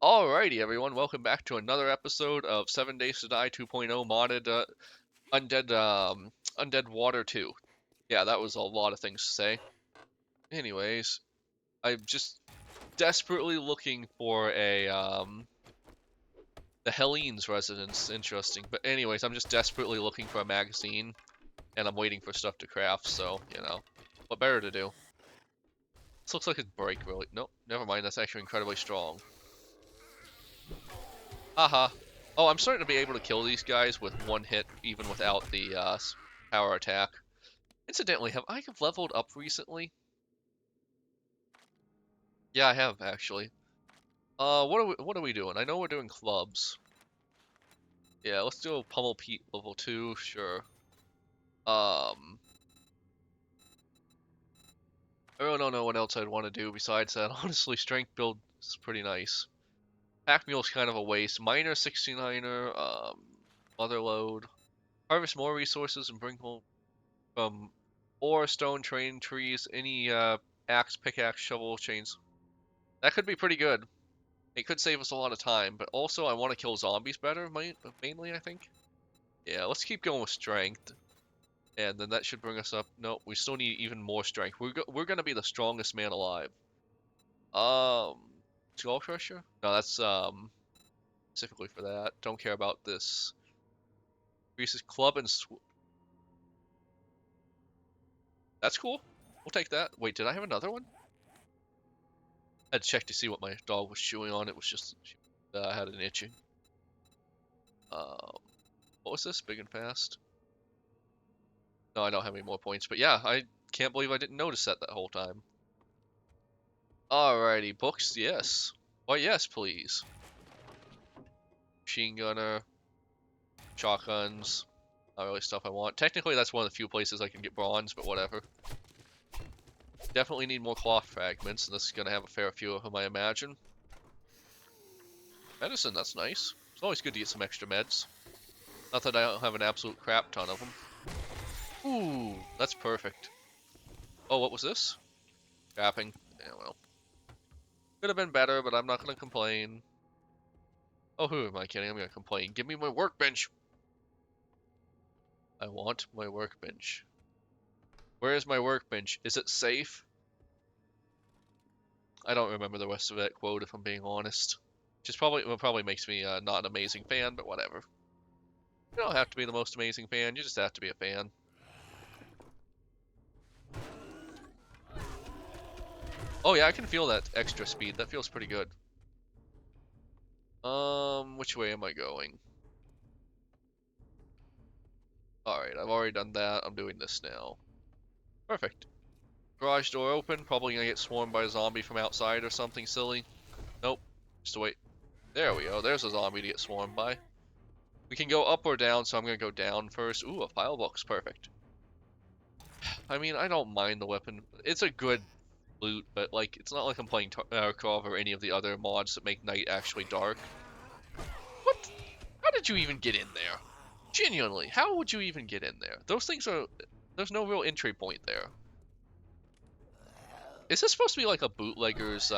Alrighty, everyone, welcome back to another episode of 7 Days to Die 2.0 modded Undead Water 2. Yeah, that was a lot of things to say. Anyways, I'm just desperately looking for the Helene's residence. Interesting. But anyways, I'm just desperately looking for a magazine, and I'm waiting for stuff to craft, so, what better to do? This looks like a break, really. Nope, never mind, that's actually incredibly strong. Haha. Oh, I'm starting to be able to kill these guys with one hit, even without the power attack. Incidentally, have I leveled up recently? Yeah, I have actually. What are we doing? I know we're doing clubs. Yeah, let's do a Pummel Pete level 2, sure. Um, I really don't know what else I'd want to do besides that. Honestly, strength build is pretty nice. Pack Mule's kind of a waste. Miner 69er, Mother Load. Harvest more resources and bring home from ore, stone, train, trees, any axe, pickaxe, shovel, chains. That could be pretty good. It could save us a lot of time, but also I want to kill zombies better, mainly, I think. Yeah, let's keep going with strength. And then that should bring us up. No, we still need even more strength. We're gonna be the strongest man alive. Um, Skull Crusher? No, that's specifically for that. Don't care about this. Increases club and that's cool. We'll take that. Wait, did I have another one? I had to check to see what my dog was chewing on. It was just she had an itching. Um, what was this? Big and fast. No, I don't have any more points, but yeah, I can't believe I didn't notice that whole time. Alrighty, books, yes. Why, yes, please. Machine gunner, shotguns, not really stuff I want. Technically, that's one of the few places I can get bronze, but whatever. Definitely need more cloth fragments, and this is gonna have a fair few of them, I imagine. Medicine, that's nice. It's always good to get some extra meds. Not that I don't have an absolute crap ton of them. Ooh, that's perfect. Oh, what was this? Trapping. Yeah, well. Could have been better, but I'm not gonna complain. Oh, who am I kidding? I'm gonna complain. Give me my workbench! I want my workbench. Where is my workbench? Is it safe? I don't remember the rest of that quote, if I'm being honest. Which is probably makes me not an amazing fan, but whatever. You don't have to be the most amazing fan, you just have to be a fan. Oh yeah, I can feel that extra speed. That feels pretty good. Which way am I going? Alright, I've already done that. I'm doing this now. Perfect. Garage door open. Probably gonna get swarmed by a zombie from outside or something silly. Nope. Just wait. There we go. There's a zombie to get swarmed by. We can go up or down, so I'm gonna go down first. Ooh, a file box. Perfect. I mean, I don't mind the weapon. It's a good loot, but like, it's not like I'm playing Tarkov or any of the other mods that make night actually dark. What? How did you even get in there? Genuinely, how would you even get in there? Those things are... There's no real entry point there. Is this supposed to be like a bootlegger's,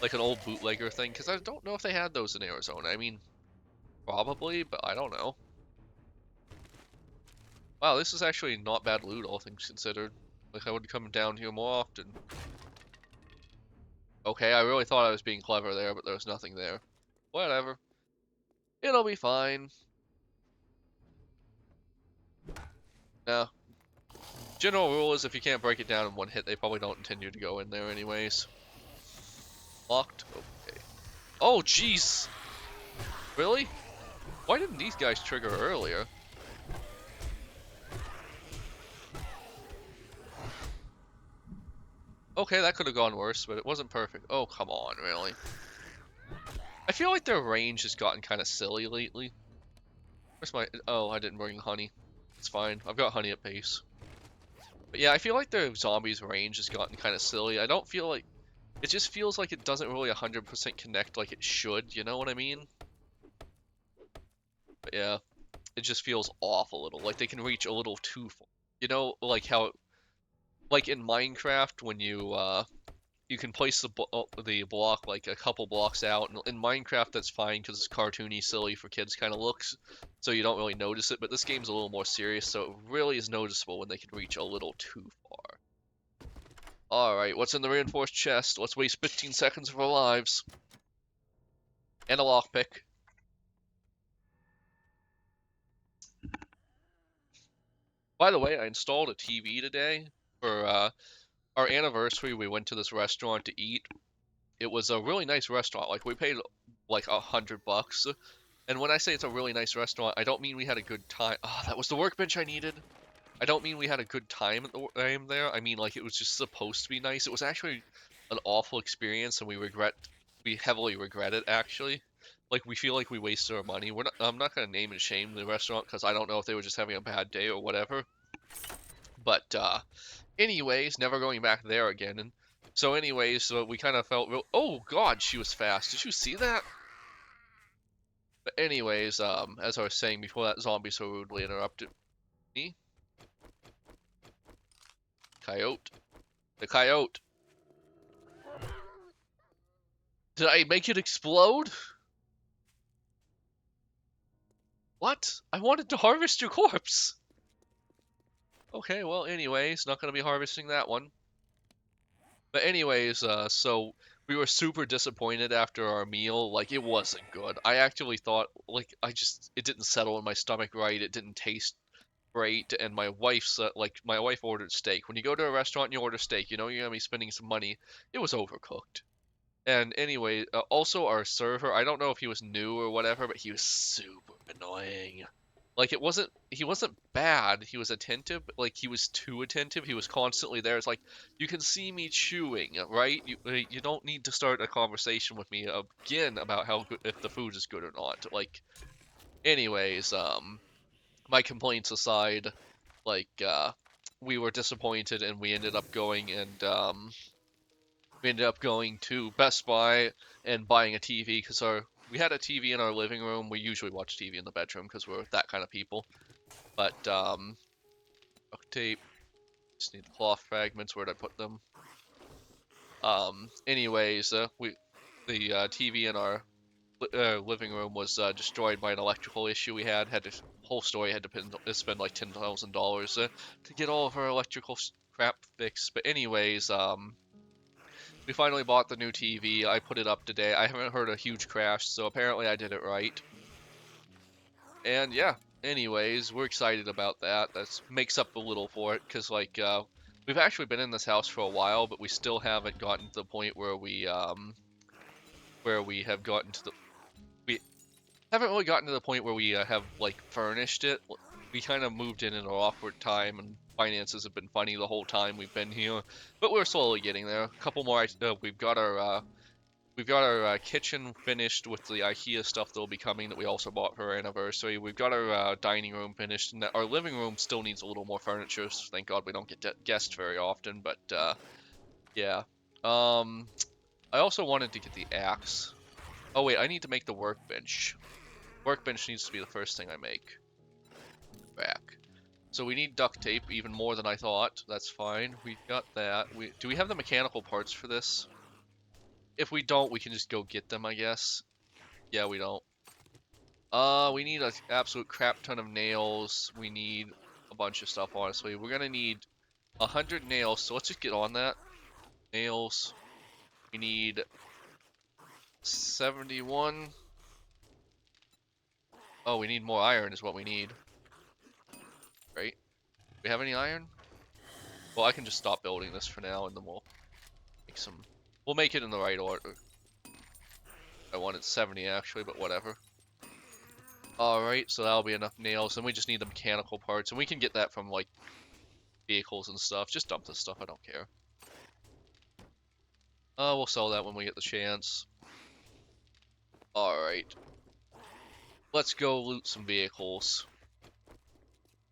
like an old bootlegger thing? Because I don't know if they had those in Arizona. I mean, probably, but I don't know. Wow, this is actually not bad loot, all things considered. Like, I would come down here more often. Okay, I really thought I was being clever there, but there was nothing there. Whatever. It'll be fine. Now, general rule is if you can't break it down in one hit, they probably don't intend you to go in there anyways. Locked? Okay. Oh, jeez! Really? Why didn't these guys trigger earlier? Okay, that could have gone worse, but it wasn't perfect. Oh, come on, really? I feel like their range has gotten kind of silly lately. Where's my... Oh, I didn't bring honey. It's fine. I've got honey at base. But yeah, I feel like their zombies' range has gotten kind of silly. I don't feel like... It just feels like it doesn't really 100% connect like it should, you know what I mean? But yeah, it just feels off a little. Like they can reach a little too far. You know, like how... Like in Minecraft, when you you can place the block like a couple blocks out. And in Minecraft, that's fine because it's cartoony, silly for kids kind of looks, so you don't really notice it. But this game's a little more serious, so it really is noticeable when they can reach a little too far. All right, what's in the reinforced chest? Let's waste 15 seconds of our lives. And a lockpick. By the way, I installed a TV today for our anniversary. We went to this restaurant to eat. It was a really nice restaurant. Like we paid like $100. And when I say it's a really nice restaurant, I don't mean we had a good time. Oh, that was the workbench I needed. I don't mean we had a good time at the time there. I mean like it was just supposed to be nice. It was actually an awful experience, and we heavily regret it actually. Like we feel like we wasted our money. I'm not gonna name and shame the restaurant because I don't know if they were just having a bad day or whatever. But anyways, never going back there again. And so anyways, so we kind of felt real. Oh God, she was fast. Did you see that? But anyways, as I was saying before, that zombie so rudely interrupted me. Coyote. The coyote. Did I make it explode? What? I wanted to harvest your corpse. Okay, well, anyways, not gonna be harvesting that one. But anyways, so we were super disappointed after our meal. Like, it wasn't good. I actually thought, like, it didn't settle in my stomach right. It didn't taste great. And my my wife ordered steak. When you go to a restaurant and you order steak, you know you're gonna be spending some money. It was overcooked. And anyway, also our server, I don't know if he was new or whatever, but he was super annoying. Like he wasn't bad. He was attentive, but like he was too attentive. He was constantly there. It's like, you can see me chewing, right? You don't need to start a conversation with me again about how good, if the food is good or not. Like, anyways, my complaints aside, like we were disappointed and we ended up going to Best Buy and buying a TV because we had a TV in our living room. We usually watch TV in the bedroom because we're that kind of people. But duct tape, just need the cloth fragments. Where'd I put them? Anyways, the TV in our living room was destroyed by an electrical issue we had. Whole story had to spend like $10,000 to get all of our electrical crap fixed. But anyways, we finally bought the new TV. I put it up today. I haven't heard a huge crash, so apparently I did it right. And yeah, anyways, we're excited about that. That makes up a little for it, because like we've actually been in this house for a while, but we still haven't gotten to the point where we have gotten to the we haven't really gotten to the point where we have like furnished it. We kind of moved in an awkward time, and finances have been funny the whole time we've been here, but we're slowly getting there. A couple more. We've got our kitchen finished with the IKEA stuff that'll be coming that we also bought for our anniversary. We've got our dining room finished, and our living room still needs a little more furniture. So thank God we don't get guests very often. But yeah. I also wanted to get the axe. Oh wait, I need to make the workbench. Workbench needs to be the first thing I make. Back. So we need duct tape, even more than I thought. That's fine. We got that. Do we have the mechanical parts for this? If we don't, we can just go get them, I guess. Yeah, we don't. We need an absolute crap ton of nails. We need a bunch of stuff, honestly. We're gonna need 100 nails, so let's just get on that. Nails. We need 71. Oh, we need more iron is what we need. Right? Do we have any iron? Well, I can just stop building this for now, and then we'll make some... We'll make it in the right order. I wanted 70, actually, but whatever. Alright, so that'll be enough nails, and we just need the mechanical parts, and we can get that from, like, vehicles and stuff. Just dump this stuff, I don't care. We'll sell that when we get the chance. Alright. Let's go loot some vehicles.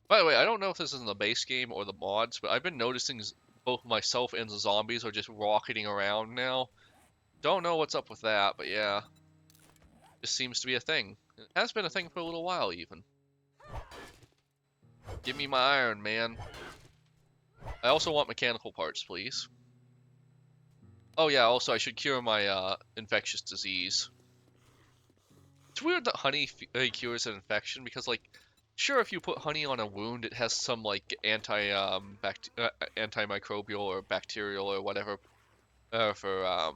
By the way, I don't know if this is in the base game or the mods, but I've been noticing both myself and the zombies are just rocketing around now. Don't know what's up with that, but yeah. Just seems to be a thing. It has been a thing for a little while, even. Give me my iron, man. I also want mechanical parts, please. Oh yeah, also I should cure my infectious disease. It's weird that honey cures an infection because, like, sure, if you put honey on a wound, it has some like antimicrobial or bacterial or whatever for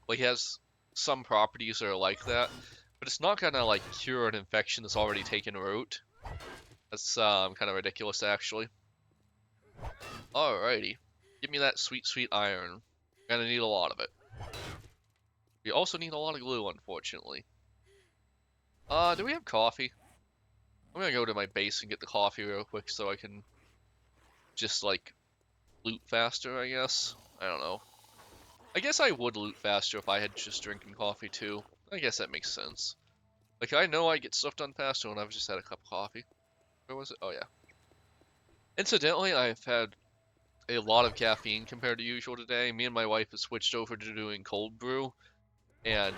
like it has some properties that are like that, but it's not gonna like cure an infection that's already taken root. That's kind of ridiculous actually. Alrighty, give me that sweet sweet iron. Gonna need a lot of it. We also need a lot of glue, unfortunately. Do we have coffee? I'm gonna go to my base and get the coffee real quick so I can just like loot faster, I guess. I don't know. I guess I would loot faster if I had just drinking coffee too. I guess that makes sense. Like, I know I get stuff done faster when I've just had a cup of coffee. Where was it? Oh, yeah. Incidentally, I've had a lot of caffeine compared to usual today. Me and my wife have switched over to doing cold brew. And,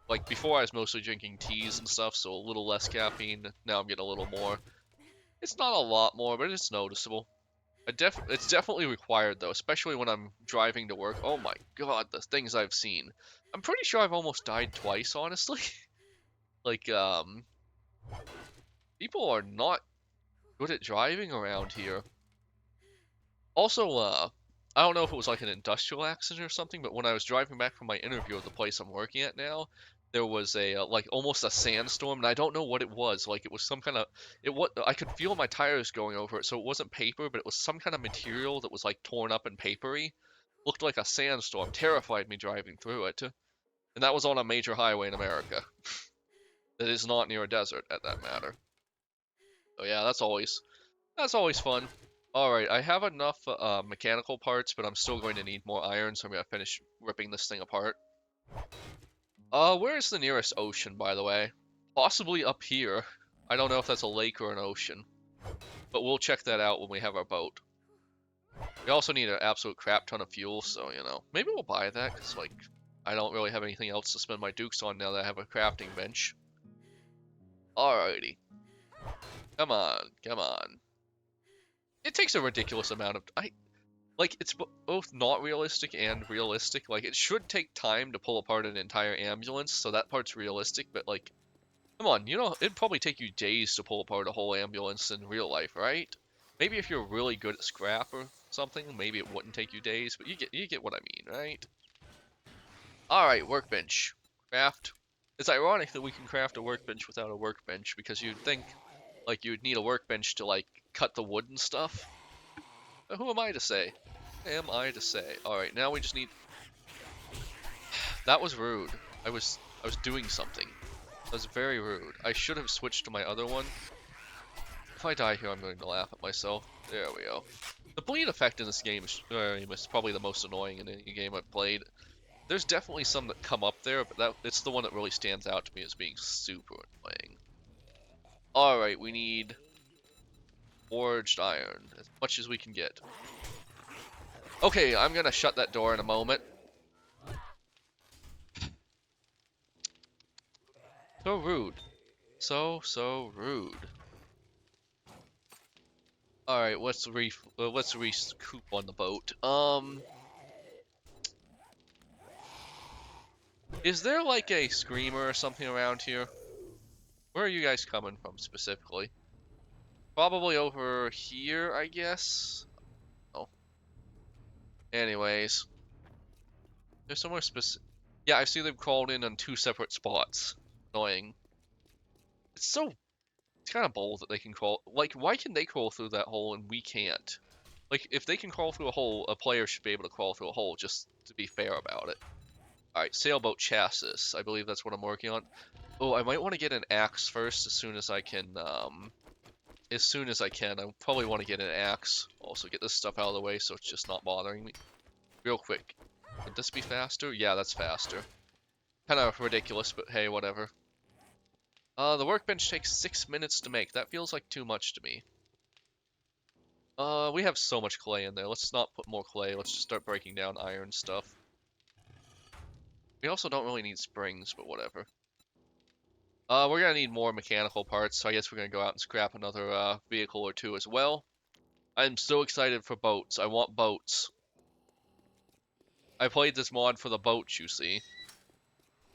like, before I was mostly drinking teas and stuff, so a little less caffeine. Now I'm getting a little more. It's not a lot more, but it's noticeable. It's definitely required, though, especially when I'm driving to work. Oh my god, the things I've seen. I'm pretty sure I've almost died twice, honestly. Like, people are not good at driving around here. Also, I don't know if it was like an industrial accident or something, but when I was driving back from my interview at the place I'm working at now, there was a like almost a sandstorm, and I don't know what it was. Like it was some kind of I could feel my tires going over it, so it wasn't paper, but it was some kind of material that was like torn up and papery. Looked like a sandstorm, terrified me driving through it, and that was on a major highway in America. That is not near a desert, at that matter. So yeah, that's always fun. Alright, I have enough mechanical parts, but I'm still going to need more iron, so I'm gonna finish ripping this thing apart. Where's the nearest ocean, by the way? Possibly up here. I don't know if that's a lake or an ocean, but we'll check that out when we have our boat. We also need an absolute crap ton of fuel, so, you know, maybe we'll buy that, because, like, I don't really have anything else to spend my dukes on now that I have a crafting bench. Alrighty. Come on, come on. It takes a ridiculous amount of... Like, it's both not realistic and realistic. Like, it should take time to pull apart an entire ambulance, so that part's realistic, but, like, come on, you know, it'd probably take you days to pull apart a whole ambulance in real life, right? Maybe if you're really good at scrap or something, maybe it wouldn't take you days, but you get what I mean, right? Alright, workbench. Craft. It's ironic that we can craft a workbench without a workbench, because you'd think, like, you'd need a workbench to, like, cut the wood and stuff. But who am I to say? Am I to say? Alright, now we just need... That was rude. I was doing something. That was very rude. I should have switched to my other one. If I die here, I'm going to laugh at myself. There we go. The bleed effect in this game is probably the most annoying in any game I've played. There's definitely some that come up there, but it's the one that really stands out to me as being super annoying. Alright, we need forged iron. As much as we can get. Okay, I'm gonna shut that door in a moment. So rude. So rude. Alright, let's recoup on the boat. Is there like a screamer or something around here? Where are you guys coming from specifically? Probably over here, I guess? Oh. Anyways. There's somewhere specific. Yeah, I see them crawled in on two separate spots. Annoying. It's kind of bold that they can crawl. Like, why can they crawl through that hole and we can't? Like, if they can crawl through a hole, a player should be able to crawl through a hole, just to be fair about it. Alright, sailboat chassis. I believe that's what I'm working on. Oh, I might want to get an axe first as soon as I can, I probably want to get an axe. Also get this stuff out of the way so it's just not bothering me. Real quick. Would this be faster? Yeah, that's faster. Kind of ridiculous, but hey, whatever. The workbench takes 6 minutes to make. That feels like too much to me. We have so much clay in there. Let's not put more clay. Let's just start breaking down iron stuff. We also don't really need springs, but whatever. We're gonna need more mechanical parts, so I guess we're gonna go out and scrap another vehicle or two as well. I'm so excited for boats. I want boats. I played this mod for the boats, you see.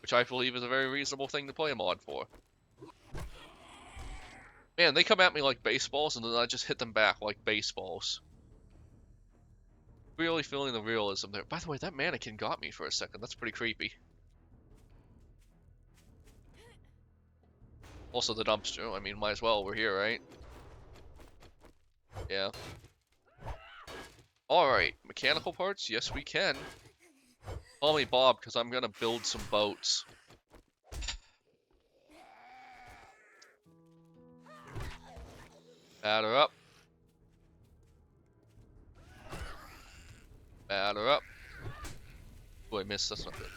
Which I believe is a very reasonable thing to play a mod for. Man, they come at me like baseballs, and then I just hit them back like baseballs. Really feeling the realism there. By the way, that mannequin got me for a second. That's pretty creepy. Also the dumpster. I mean, might as well. We're here, right? Yeah. Alright. Mechanical parts? Yes, we can. Call me Bob, because I'm gonna build some boats. Batter up. Batter up. Oh, I missed. That's not good.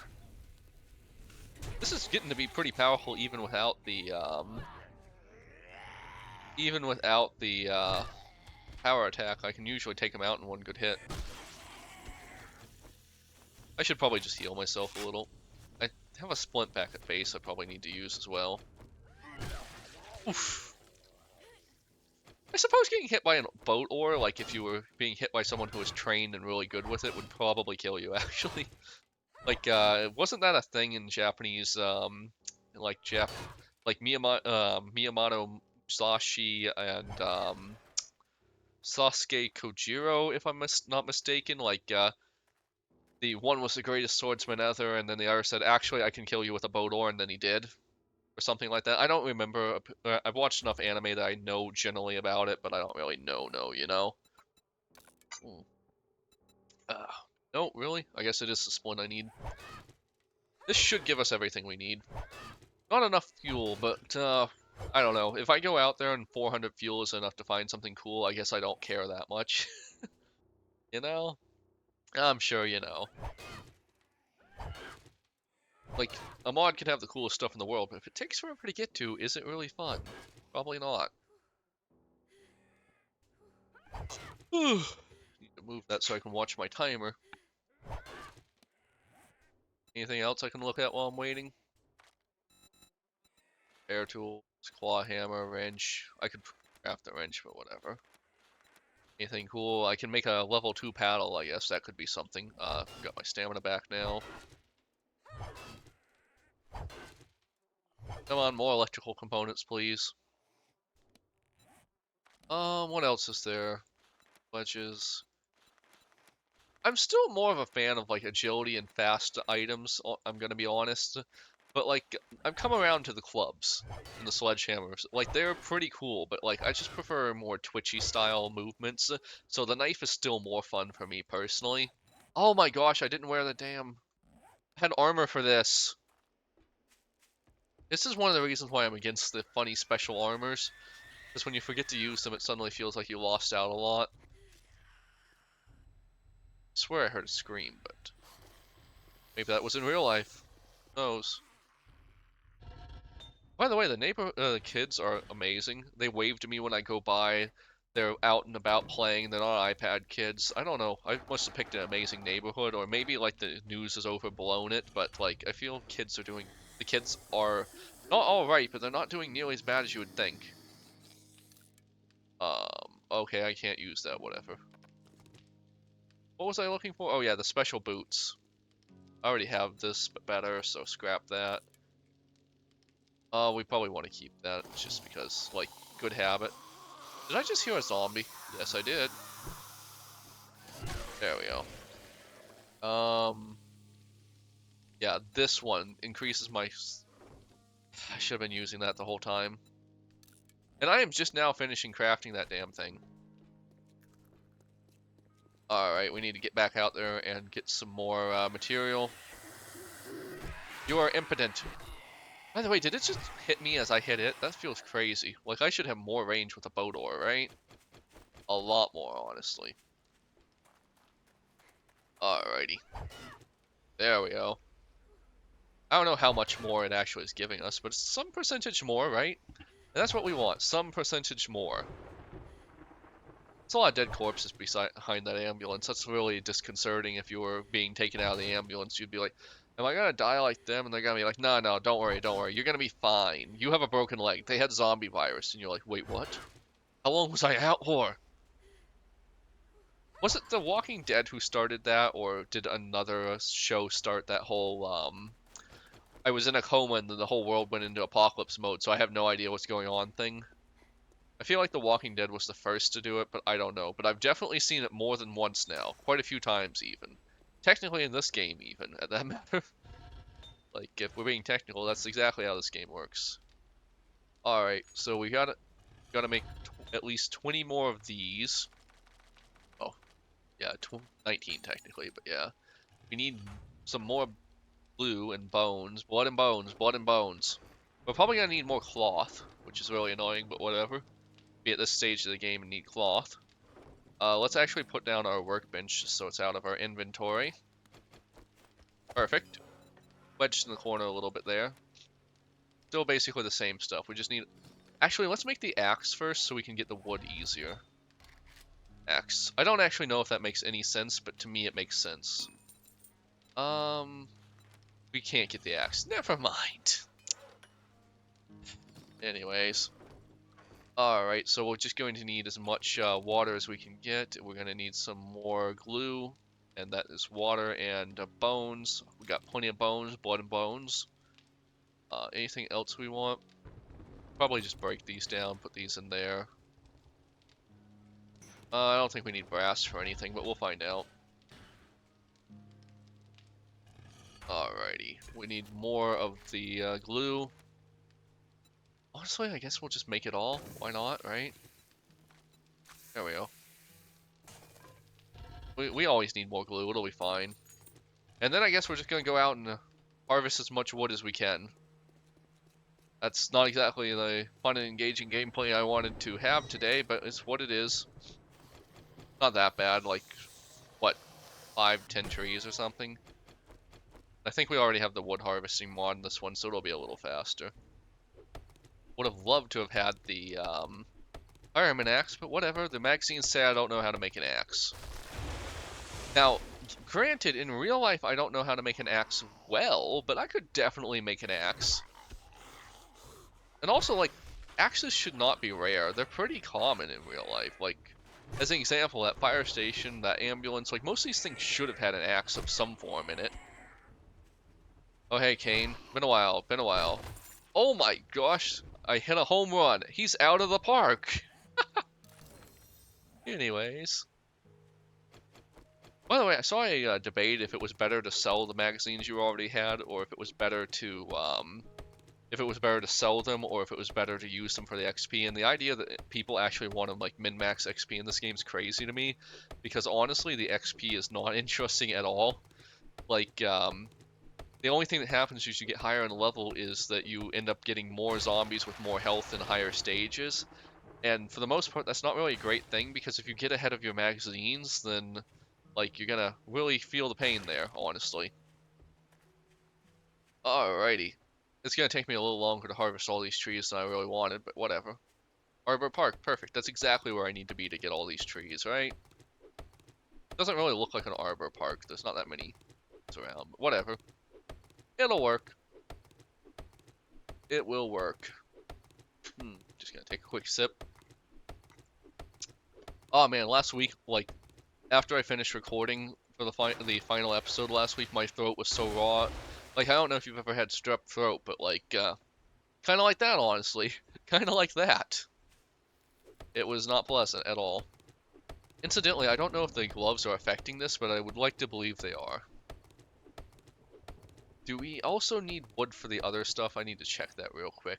This is getting to be pretty powerful even without the, power attack. I can usually take him out in one good hit. I should probably just heal myself a little. I have a splint back at base I probably need to use as well. Oof. I suppose getting hit by a boat ore, like if you were being hit by someone who was trained and really good with it, would probably kill you, actually. Like, wasn't that a thing in Japanese, like Miyamoto Musashi and, Sasuke Kojiro, if I'm not mistaken, like, the one was the greatest swordsman ever, and then the other said, actually, I can kill you with a boat ore, and then he did. Or something like that. I don't remember. I've watched enough anime that I know generally about it, but I don't really know, you know? No, really? I guess it is the splint I need. This should give us everything we need. Not enough fuel, but, I don't know. If I go out there and 400 fuel is enough to find something cool, I guess I don't care that much. You know? I'm sure you know. Like, a mod can have the coolest stuff in the world, but if it takes forever to get to, is it really fun? Probably not. Need to move that so I can watch my timer. Anything else I can look at while I'm waiting? Air tools, claw hammer, wrench. I could craft a wrench, but whatever. Anything cool? I can make a level 2 paddle, I guess. That could be something. Got my stamina back now. Come on, more electrical components, please. What else is there? Ledges. I'm still more of a fan of, like, agility and fast items, I'm gonna be honest. But, like, I've come around to the clubs and the sledgehammers. Like, they're pretty cool, but, like, I just prefer more twitchy style movements. So the knife is still more fun for me personally. Oh my gosh, I didn't wear the damn... I had armor for this. This is one of the reasons why I'm against the funny special armors. Because when you forget to use them, it suddenly feels like you lost out a lot. I swear I heard a scream, but... maybe that was in real life. Who knows? By the way, the kids are amazing. They wave to me when I go by. They're out and about playing. They're not iPad kids. I don't know. I must have picked an amazing neighborhood, or maybe like the news has overblown it. But like, I feel the kids are not all right, but they're not doing nearly as bad as you would think. Okay, I can't use that. Whatever. What was I looking for? Oh yeah, the special boots. I already have this, but better, so scrap that. We probably want to keep that, just because, like, good habit. Did I just hear a zombie? Yes, I did. There we go. Yeah, this one increases my... I should have been using that the whole time. And I am just now finishing crafting that damn thing. Alright, we need to get back out there and get some more material. You are impotent. By the way, did it just hit me as I hit it? That feels crazy. Like, I should have more range with a boat ore, right? A lot more, honestly. Alrighty. There we go. I don't know how much more it actually is giving us, but it's some percentage more, right? And that's what we want, some percentage more. There's a lot of dead corpses behind that ambulance. That's really disconcerting. If you were being taken out of the ambulance, you'd be like, am I gonna die like them? And they're gonna be like, no, don't worry, you're gonna be fine. You have a broken leg. They had zombie virus. And you're like, wait, what? How long was I out for? Was it The Walking Dead who started that, or did another show start that whole, I was in a coma and then the whole world went into apocalypse mode, so I have no idea what's going on thing? I feel like The Walking Dead was the first to do it, but I don't know. But I've definitely seen it more than once now. Quite a few times, even. Technically in this game, even, at that matter. Like, if we're being technical, that's exactly how this game works. Alright, so we gotta make at least 20 more of these. Oh, yeah, 19 technically, but yeah. We need some more blue and bones. Blood and bones, blood and bones. We're probably gonna need more cloth, which is really annoying, but whatever. Be at this stage of the game and need cloth. Let's actually put down our workbench so it's out of our inventory. Perfect. Wedged in the corner a little bit there. Still basically the same stuff. We just need... Actually, let's make the axe first so we can get the wood easier. Axe. I don't actually know if that makes any sense, but to me it makes sense. We can't get the axe. Never mind. Anyways. Alright, so we're just going to need as much water as we can get. We're going to need some more glue, and that is water and bones. We got plenty of bones, blood and bones. Anything else we want? Probably just break these down, put these in there. I don't think we need brass for anything, but we'll find out. Alrighty, we need more of the glue. Honestly, I guess we'll just make it all. Why not, right? There we go. We always need more glue, it'll be fine. And then I guess we're just gonna go out and harvest as much wood as we can. That's not exactly the fun and engaging gameplay I wanted to have today, but it's what it is. Not that bad, like, what, 5-10 trees or something? I think we already have the wood harvesting mod in this one, so it'll be a little faster. Would have loved to have had the fireman axe, but whatever. The magazines say I don't know how to make an axe. Now, granted, in real life I don't know how to make an axe well, but I could definitely make an axe. And also, like, axes should not be rare. They're pretty common in real life. Like, as an example, that fire station, that ambulance, like, most of these things should have had an axe of some form in it. Oh, hey, Kane. Been a while. Been a while. Oh my gosh. I hit a home run. He's out of the park. Anyways. By the way, I saw a debate if it was better to sell the magazines you already had, or if it was better to, sell them, or if it was better to use them for the XP. And the idea that people actually want to, like, min-max XP in this game is crazy to me, because honestly, the XP is not interesting at all. Like, the only thing that happens as you get higher in level is that you end up getting more zombies with more health in higher stages. And for the most part, that's not really a great thing, because if you get ahead of your magazines, then, like, you're gonna really feel the pain there, honestly. Alrighty. It's gonna take me a little longer to harvest all these trees than I really wanted, but whatever. Arbor Park, perfect. That's exactly where I need to be to get all these trees, right? Doesn't really look like an arbor park. There's not that many around, but whatever. It'll work. It will work. Just gonna take a quick sip. Oh man, last week, like, after I finished recording for the final episode last week, my throat was so raw. Like, I don't know if you've ever had strep throat, but like, kind of like that, honestly. Kind of like that. It was not pleasant at all. Incidentally, I don't know if the gloves are affecting this, but I would like to believe they are. Do we also need wood for the other stuff? I need to check that real quick.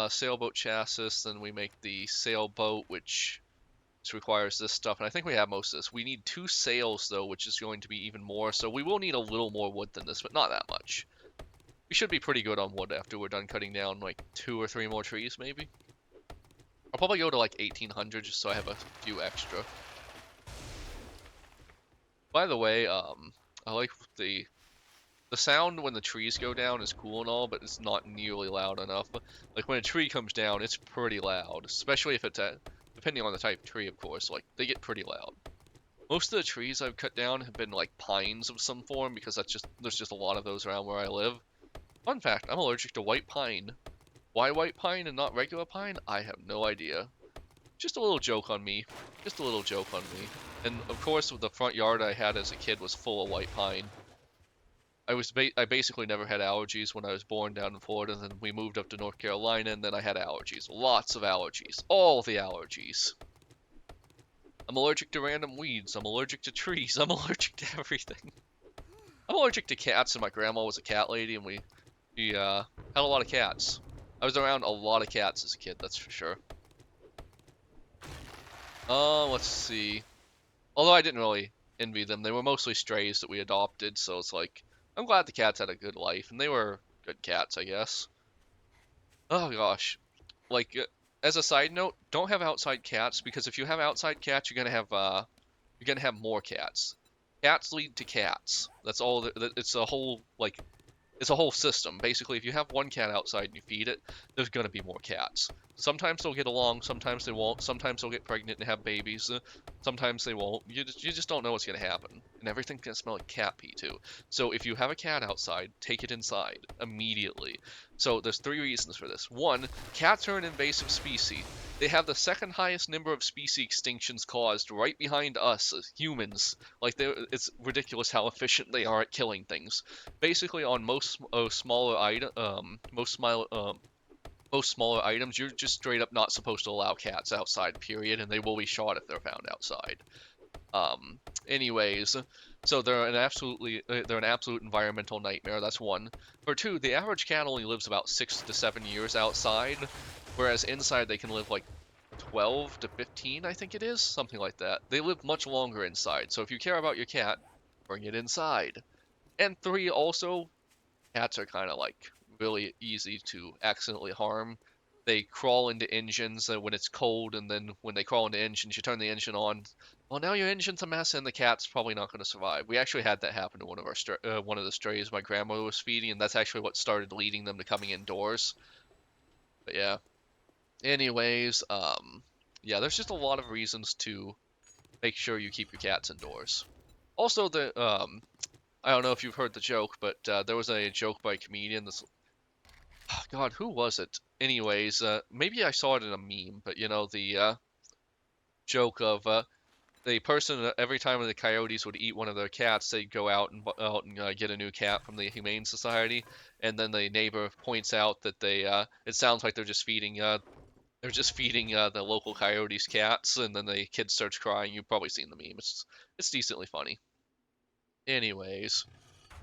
Sailboat chassis, then we make the sailboat, which requires this stuff, and I think we have most of this. We need 2 sails, though, which is going to be even more, so we will need a little more wood than this, but not that much. We should be pretty good on wood after we're done cutting down, like, 2 or 3 more trees, maybe. I'll probably go to, like, 1800 just so I have a few extra. By the way, I like the sound when the trees go down is cool and all, but it's not nearly loud enough. Like, when a tree comes down, it's pretty loud, especially if it's depending on the type of tree, of course, like, they get pretty loud. Most of the trees I've cut down have been, like, pines of some form, because there's just a lot of those around where I live. Fun fact, I'm allergic to white pine. Why white pine and not regular pine? I have no idea. just a little joke on me. Just a little joke on me. And of course, the front yard I had as a kid was full of white pine. I basically never had allergies when I was born down in Florida, and then we moved up to North Carolina, and then I had allergies. Lots of allergies. All the allergies. I'm allergic to random weeds. I'm allergic to trees. I'm allergic to everything. I'm allergic to cats, and my grandma was a cat lady, and we had a lot of cats. I was around a lot of cats as a kid, that's for sure. Let's see. Although I didn't really envy them. They were mostly strays that we adopted, so it's like, I'm glad the cats had a good life, and they were good cats, I guess. Oh gosh. Like, as a side note, don't have outside cats, because if you have outside cats, you're gonna have more cats. Cats lead to cats. That's all, it's a whole, like, it's a whole system. Basically, if you have one cat outside and you feed it, there's gonna be more cats. Sometimes they'll get along, sometimes they won't. Sometimes they'll get pregnant and have babies. Sometimes they won't. You just don't know what's gonna happen. And everything can smell like cat pee too. So if you have a cat outside, take it inside immediately. So there's 3 reasons for this. 1, cats are an invasive species. They have the second highest number of species extinctions caused, right behind us as humans. Like, it's ridiculous how efficient they are at killing things. Basically, on most smaller items, you're just straight up not supposed to allow cats outside, period, and they will be shot if they're found outside. Anyways, so they're an absolute environmental nightmare. That's 1. For 2, the average cat only lives about 6 to 7 years outside, whereas inside they can live like 12 to 15, I think it is, something like that. They live much longer inside. So if you care about your cat, bring it inside. And 3, also, cats are kind of like really easy to accidentally harm. They crawl into engines when it's cold, and then when they crawl into engines, you turn the engine on. Well, now your engine's a mess, and the cat's probably not going to survive. We actually had that happen to one of the strays my grandmother was feeding, and that's actually what started leading them to coming indoors. But yeah. Anyways, yeah, there's just a lot of reasons to make sure you keep your cats indoors. Also, I don't know if you've heard the joke, but there was a joke by a comedian. God, who was it? Anyways, maybe I saw it in a meme, but you know, the joke of the person, every time the coyotes would eat one of their cats, they'd go out and get a new cat from the Humane Society, and then the neighbor points out that it sounds like they're just feeding the local coyotes cats, and then the kid starts crying. You've probably seen the meme. It's decently funny. Anyways.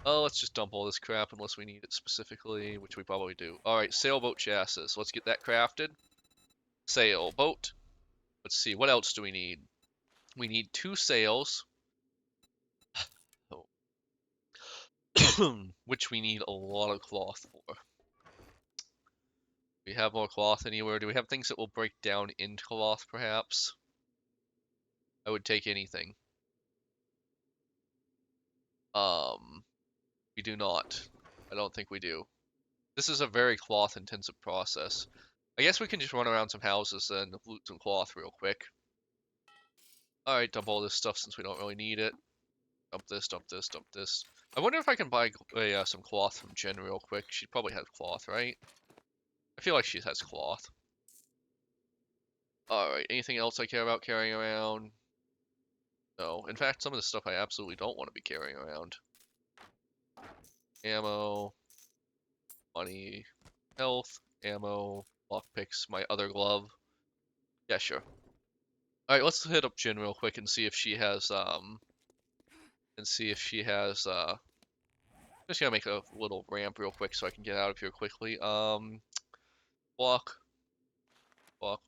Oh, let's just dump all this crap unless we need it specifically, which we probably do. Alright, sailboat chassis. Let's get that crafted. Sailboat. Let's see, what else do we need? We need 2 sails. Which we need a lot of cloth for. Do we have more cloth anywhere? Do we have things that will break down into cloth, perhaps? I would take anything. We do not. I don't think we do. This is a very cloth-intensive process. I guess we can just run around some houses and loot some cloth real quick. Alright, dump all this stuff since we don't really need it. Dump this, dump this, dump this. I wonder if I can buy some cloth from Jen real quick. She probably has cloth, right? I feel like she has cloth. Alright, anything else I care about carrying around? No. In fact, some of the stuff I absolutely don't want to be carrying around. Ammo. Money. Health. Ammo. Lockpicks. My other glove. Yeah, sure. Alright, let's hit up Jen real quick and see if she has, just gonna make a little ramp real quick so I can get out of here quickly. Block. Block.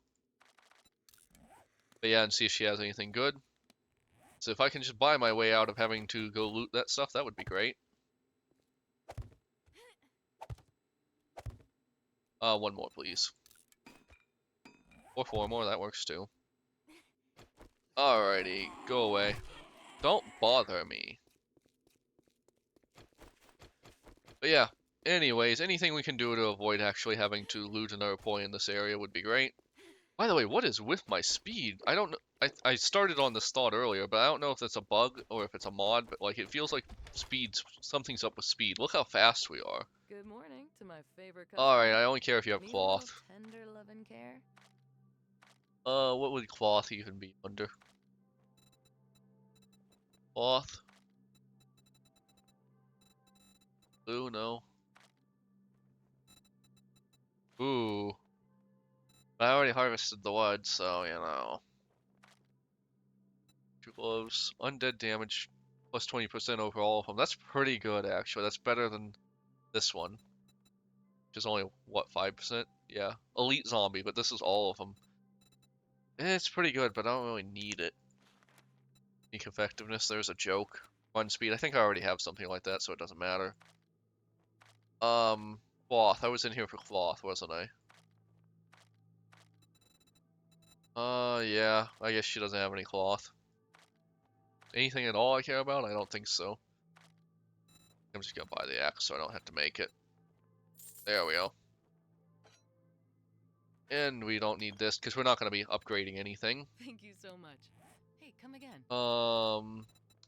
But yeah, and see if she has anything good. So if I can just buy my way out of having to go loot that stuff, that would be great. 1 more, please. Or 4 more, that works too. Alrighty, go away. Don't bother me. But yeah, anyways, anything we can do to avoid actually having to loot another point in this area would be great. By the way, what is with my speed? I don't know. I started on this thought earlier, but I don't know if it's a bug or if it's a mod, but like it feels like something's up with speed. Look how fast we are. Good morning to my favorite customer. Alright, I only care if you have Need a cloth. little tender loving care? What would cloth even be under? Cloth? Blue, no. Ooh. I already harvested the wood, so, you know. 2 gloves. Undead damage plus 20% over all of them. That's pretty good, actually. That's better than this one. Which is only, what, 5%? Yeah. Elite zombie, but this is all of them. It's pretty good, but I don't really need it. Sneak effectiveness, there's a joke. Run speed, I think I already have something like that, so it doesn't matter. Cloth. I was in here for cloth, wasn't I? Yeah. I guess she doesn't have any cloth. Anything at all I care about? I don't think so. I'm just gonna buy the axe so I don't have to make it. There we go. And we don't need this because we're not gonna be upgrading anything. Thank you so much. Hey, come again.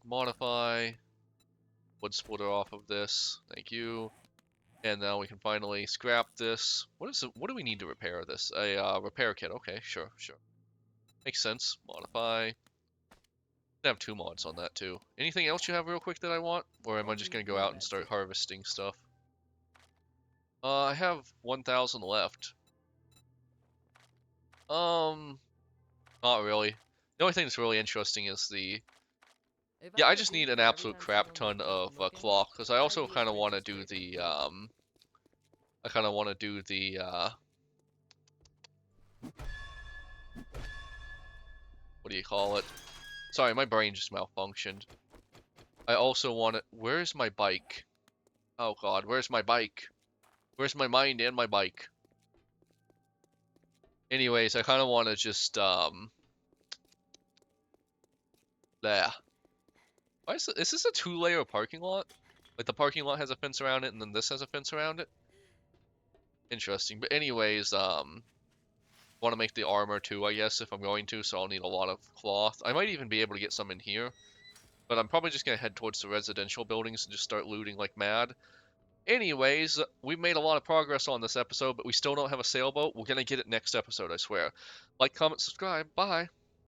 Modify. Wood splitter off of this. Thank you. And now we can finally scrap this. What do we need to repair this? A repair kit. Okay, sure. Makes sense. Modify. I have 2 mods on that too. Anything else you have real quick that I want? Or am I just gonna go out and start harvesting stuff? I have 1,000 left. Not really. The only thing that's really interesting is the... Yeah, I just need an absolute crap ton of cloth, because I also kind of want to do the, I kind of want to do the, what do you call it? Sorry, my brain just malfunctioned. I also want to... Where's my bike? Oh god, where's my bike? Where's my mind and my bike? Anyways, I kind of want to just, there. Why is this a 2-layer parking lot? Like, the parking lot has a fence around it, and then this has a fence around it? Interesting. But anyways, want to make the armor too, I guess, if I'm going to, so I'll need a lot of cloth. I might even be able to get some in here. But I'm probably just going to head towards the residential buildings and just start looting like mad. Anyways, we've made a lot of progress on this episode, but we still don't have a sailboat. We're going to get it next episode, I swear. Like, comment, subscribe. Bye.